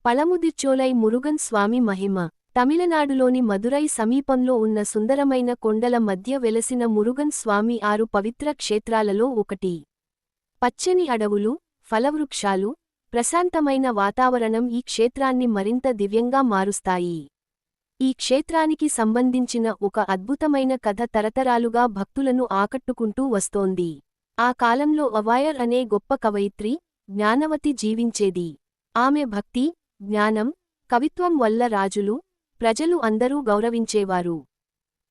పళముదిర్చోలై మురుగన్ స్వామి మహిమ. తమిళనాడులోని మదురై సమీపంలో ఉన్న సుందరమైన కొండల మధ్య వెలసిన మురుగన్ స్వామి 6 పవిత్ర క్షేత్రాలలో ఒకటి. పచ్చని అడవులు, ఫలవృక్షాలు, ప్రశాంతమైన వాతావరణం ఈ క్షేత్రాన్ని మరింత దివ్యంగా మారుస్తాయి. ఈ క్షేత్రానికి సంబంధించిన ఒక అద్భుతమైన కథ తరతరాలుగా భక్తులను ఆకట్టుకుంటూ వస్తోంది. ఆ కాలంలో అవాయర్ అనే గొప్ప కవయిత్రి, జ్ఞానవతి జీవించేది. ఆమె భక్తి, జ్ఞానం, కవిత్వం వల్ల రాజులు, ప్రజలు అందరూ గౌరవించేవారు.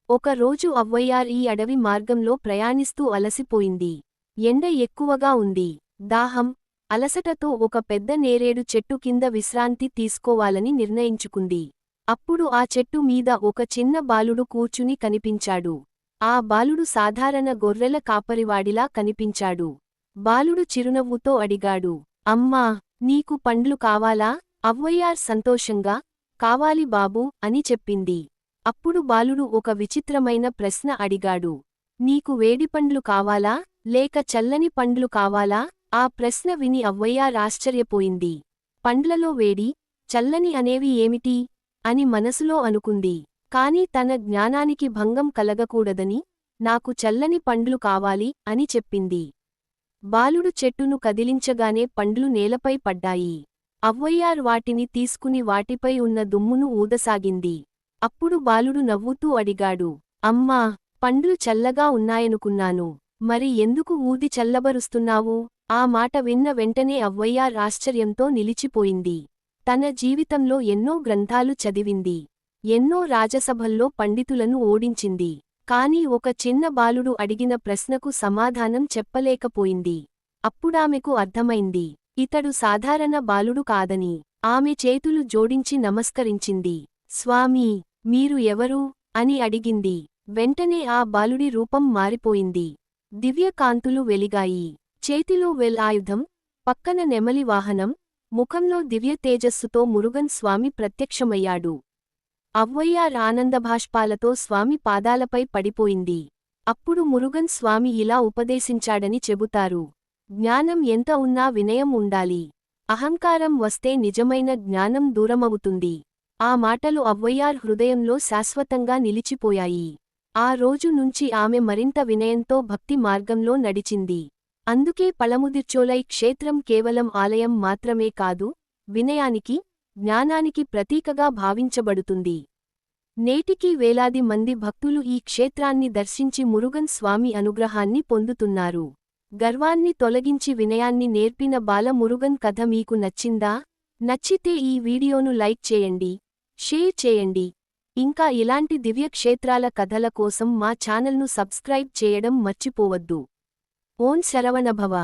ఒక రోజు అవ్వయ్యార్ ఈ అడవి మార్గంలో ప్రయాణిస్తూ అలసిపోయింది. ఎండ ఎక్కువగా ఉంది. దాహం, అలసటతో ఒక పెద్ద నేరేడు చెట్టు కింద విశ్రాంతి తీసుకోవాలని నిర్ణయించుకుంది. అప్పుడు ఆ చెట్టు మీద ఒక చిన్న బాలుడు కూర్చుని కనిపించాడు. ఆ బాలుడు సాధారణ గొర్రెల కాపరివాడిలా కనిపించాడు. బాలుడు చిరునవ్వుతో అడిగాడు, అమ్మా, నీకు పండ్లు కావాలా? అవ్వయ్యార్ సంతోషంగా, కావాలి బాబూ అని చెప్పింది. అప్పుడు బాలుడు ఒక విచిత్రమైన ప్రశ్న అడిగాడు. నీకు వేడిపండ్లు కావాలా, లేక చల్లని పండ్లు కావాలా? ఆ ప్రశ్న విని అవ్వయ్యార్ ఆశ్చర్యపోయింది. పండ్లలో వేడి, చల్లని అనేవి ఏమిటి అని మనసులో అనుకుంది. కాని తన జ్ఞానానికి భంగం కలగకూడదని, నాకు చల్లని పండ్లు కావాలి అని చెప్పింది. బాలుడు చెట్టును కదిలించగానే పండ్లు నేలపై పడ్డాయి. అవ్వయ్యార్ వాటిని తీసుకుని వాటిపై ఉన్న దుమ్మును ఊదసాగింది. అప్పుడు బాలుడు నవ్వుతూ అడిగాడు, అమ్మా, పండ్లు చల్లగా ఉన్నాయనుకున్నాను. మరి ఎందుకు ఊది చల్లబరుస్తున్నావు? ఆ మాట విన్న వెంటనే అవ్వయ్యార్ ఆశ్చర్యంతో నిలిచిపోయింది. తన జీవితంలో ఎన్నో గ్రంథాలు చదివింది. ఎన్నో రాజసభల్లో పండితులను ఓడించింది. కాని ఒక చిన్న బాలుడు అడిగిన ప్రశ్నకు సమాధానం చెప్పలేకపోయింది. అప్పుడామెకు అర్థమైంది, ఇతడు సాధారణ బాలుడు కాదని. ఆమె చేతులు జోడించి నమస్కరించింది. స్వామీ, మీరు ఎవరు? అని అడిగింది. వెంటనే ఆ బాలుడి రూపం మారిపోయింది. దివ్యకాంతులు వెలిగాయి. చేతిలో ఆయుధం, పక్కన నెమలి వాహనం, ముఖంలో దివ్య తేజస్సుతో మురుగన్ స్వామి ప్రత్యక్షమయ్యాడు. అవ్వయ్యార్ ఆనందభాష్పాలతో స్వామి పాదాలపై పడిపోయింది. అప్పుడు మురుగన్ స్వామి ఇలా ఉపదేశించాడని చెబుతారు, జ్ఞానం ఎంత ఉన్నా వినయం ఉండాలి. అహంకారం వస్తే నిజమైన జ్ఞానం దూరమవుతుంది. ఆ మాటలు అవ్వయ్యార్ హృదయంలో శాశ్వతంగా నిలిచిపోయాయి. ఆ రోజు నుంచి ఆమె మరింత వినయంతో భక్తి మార్గంలో నడిచింది. అందుకే పళముదిర్చోలై క్షేత్రం కేవలం ఆలయం మాత్రమే కాదు, వినయానికి, జ్ఞానానికి ప్రతీకగా భావించబడుతుంది. నేటికీ వేలాది మంది భక్తులు ఈ క్షేత్రాన్ని దర్శించి మురుగన్ స్వామి అనుగ్రహాన్ని పొందుతున్నారు. గర్వాన్ని తొలగించి వినయాన్ని నేర్పిన బాల మురుగన్ కథ మీకు నచ్చిందా? నచ్చితే ఈ వీడియోను లైక్ చేయండి, షేర్ చేయండి. ఇంకా ఇలాంటి దివ్య క్షేత్రాల కథల కోసం మా ఛానల్ను సబ్స్క్రైబ్ చేయడం మర్చిపోవద్దు. ఓం శరవణభవ.